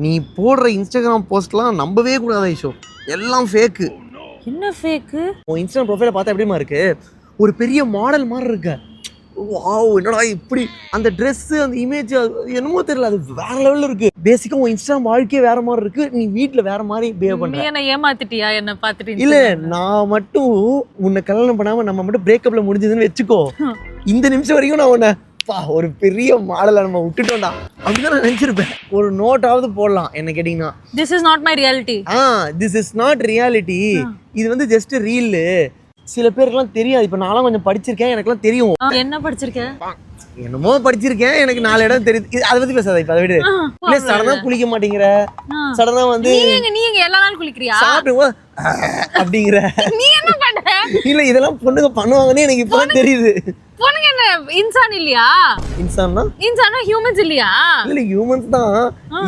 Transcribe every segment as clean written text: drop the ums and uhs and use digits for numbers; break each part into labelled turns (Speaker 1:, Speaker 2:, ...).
Speaker 1: நீ போடுற இன்ஸ்டாகிராம் போஸ்ட்லாம் நம்பவே கூடாது ஐஷோ, எல்லாம் ஃபேக்கு.
Speaker 2: என்ன ஃபேக்கு?
Speaker 1: உன் இன்ஸ்டாகிராம் ப்ரொஃபைலை பார்த்தா எப்படிமா இருக்கு, ஒரு பெரிய மாடல் மாதிரி இருக்க. வாவ், என்னடா இப்படி அந்த ட்ரெஸ்ஸு அந்த இமேஜ் என்னமோ தெரியல, அது வேற லெவலில் இருக்கு. பேசிக்காக உன் இன்ஸ்டாகிராம் வாழ்க்கையே வேற மாதிரி இருக்கு, நீ வீட்டில் வேற மாதிரி பிஹேவ் பண்ற.
Speaker 2: நீ என்ன ஏமாத்திட்டியா என்ன பார்த்துட்டு?
Speaker 1: இல்ல, நான் மட்டும் உன்னை கல்யாணம் பண்ணாம நம்ம மட்டும் பிரேக்கப்ல முடிஞ்சதுன்னு வச்சுக்கோ, இந்த நிமிஷம் வரைக்கும் நான் உன்னை ஒரு பெரிய மாடலை நம்ம விட்டுட்டோம்டா அப்படிதான் நான் நினைச்சிருப்பேன். ஒரு நோட்டாவது போடலாம் என்ன கேட்டீங்கன்னா.
Speaker 2: This is not my reality.
Speaker 1: This is not reality, இது வந்து ஜஸ்ட் ரீல். சில பேருக்குலாம் தெரியாது. இப்ப நான்லாம் கொஞ்சம் படிச்சிருக்கேன், எனக்குலாம் தெரியும்.
Speaker 2: என்ன படிச்சிருக்கேன்?
Speaker 1: என்னமோ படிச்சிருக்கேன், எனக்கு 4 இடம் தெரியுது. அதை பத்தி பேசாத இப்ப. அதை விடு. இல்ல, சடனா குளிக்க மாட்டேங்கிற, சடனா வந்து
Speaker 2: நீ எங்க எல்லா நாளும் குளிக்கிறியா
Speaker 1: சாப்பிடுவோம் அப்படிங்கிற.
Speaker 2: நீ என்ன பண்ற?
Speaker 1: இல்ல, இதெல்லாம் பொண்ணுங்க பண்ணுவாங்கன்னு எனக்கு இப்பதான் தெரியுது.
Speaker 2: பொண்ணுங்க என்ன இன்சான் இல்லையா?
Speaker 1: இன்சான்னா
Speaker 2: ஹியூமன்ஸ் இல்லையா?
Speaker 1: இல்ல, ஹியூமன்ஸ் தான்,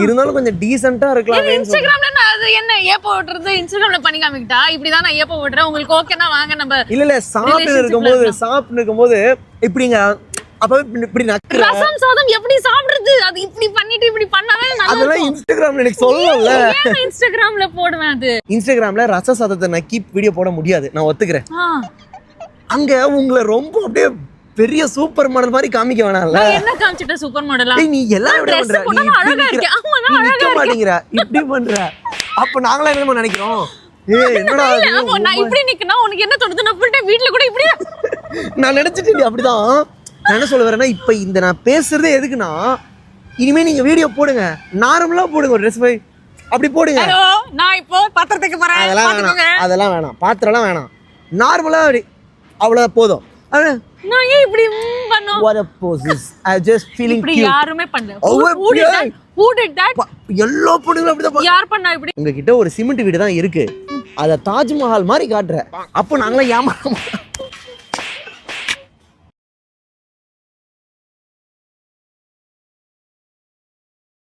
Speaker 1: இருந்தாலும் கொஞ்சம் டீசென்ட்டா இருக்கலாம்.
Speaker 2: இன்ஸ்டாகிராம்ல நான் அது என்ன ஏப்போ ஓட்டுறது, இன்ஸ்டாகிராம்ல பண்ணி காமிக்கிட்டா இப்படிதான் நான் ஏப்போ ஓட்டுறேன், உங்களுக்கு ஓகேனா வாங்க நம்ம.
Speaker 1: இல்ல சாப்பிட்டு இருக்கும்போது இப்படிங்க அப்ப இப்படி நக்குற.
Speaker 2: ரசம் சாதம் எப்படி சாப்பிடுறது, அது இப்படி பண்ணிட்டு இப்படி பண்ணாவே நல்லா.
Speaker 1: அதெல்லாம் இன்ஸ்டாகிராம்ல எனக்கு சொல்லல.
Speaker 2: இன்ஸ்டாகிராம்ல போடுவேன். அது
Speaker 1: இன்ஸ்டாகிராம்ல ரச சாதத்தை நக்கி வீடியோ போட முடியாது, நான் ஒத்துக்கிறேன். அங்க உங்களை ரொம்ப அப்படியே பெரிய சூப்பர் மாடல் மாதிரி காமிக்க வேணாம்ல.
Speaker 2: என்ன காமிச்சிட்ட சூப்பர் மாடலா?
Speaker 1: நீ எல்லாம் விட பண்ற, நீ நிக்க மாட்டேங்கிற, இப்படி பண்ற. அப்ப நாங்களா என்ன நினைக்கிறோம், என்னடா
Speaker 2: நான் இப்படி நிக்கனா உனக்கு என்ன தோணுது? நான் போயிட்டு வீட்ல கூட இப்படி
Speaker 1: நான் நினைச்சிட்டு அப்படிதான். நான் என்ன சொல்ல வரேன்னா, இப்ப இந்த நான் பேசுறதே எதுக்குன்னா, இனிமே நீங்க வீடியோ போடுங்க, நார்மலா போடுங்க, ட்ரெஸ் போய் அப்படி போடுங்க.
Speaker 2: நான் இப்போ பாத்திரத்துக்கு போறேன்.
Speaker 1: அதெல்லாம் வேணாம், பாத்திரம்லாம் வேணாம், நார்மலா அப்படி அவ்வளவு போதும்.
Speaker 2: நான் ஏன் இப்படி பண்ணோம்?
Speaker 1: What a poses. I just feeling
Speaker 2: இப்படி
Speaker 1: cute.
Speaker 2: யாருமே பண்ணல. Who did that?
Speaker 1: எல்லா பொண்ணுங்களும் அப்படிதான்.
Speaker 2: யார் பண்ணா இப்படி?
Speaker 1: உங்ககிட்ட ஒரு சிமெண்ட் வீடு தான் இருக்கு, அத தாஜ்மஹால் மாதிரி காட்டுற. அப்போ நாங்களாம் ஏமாறோம்.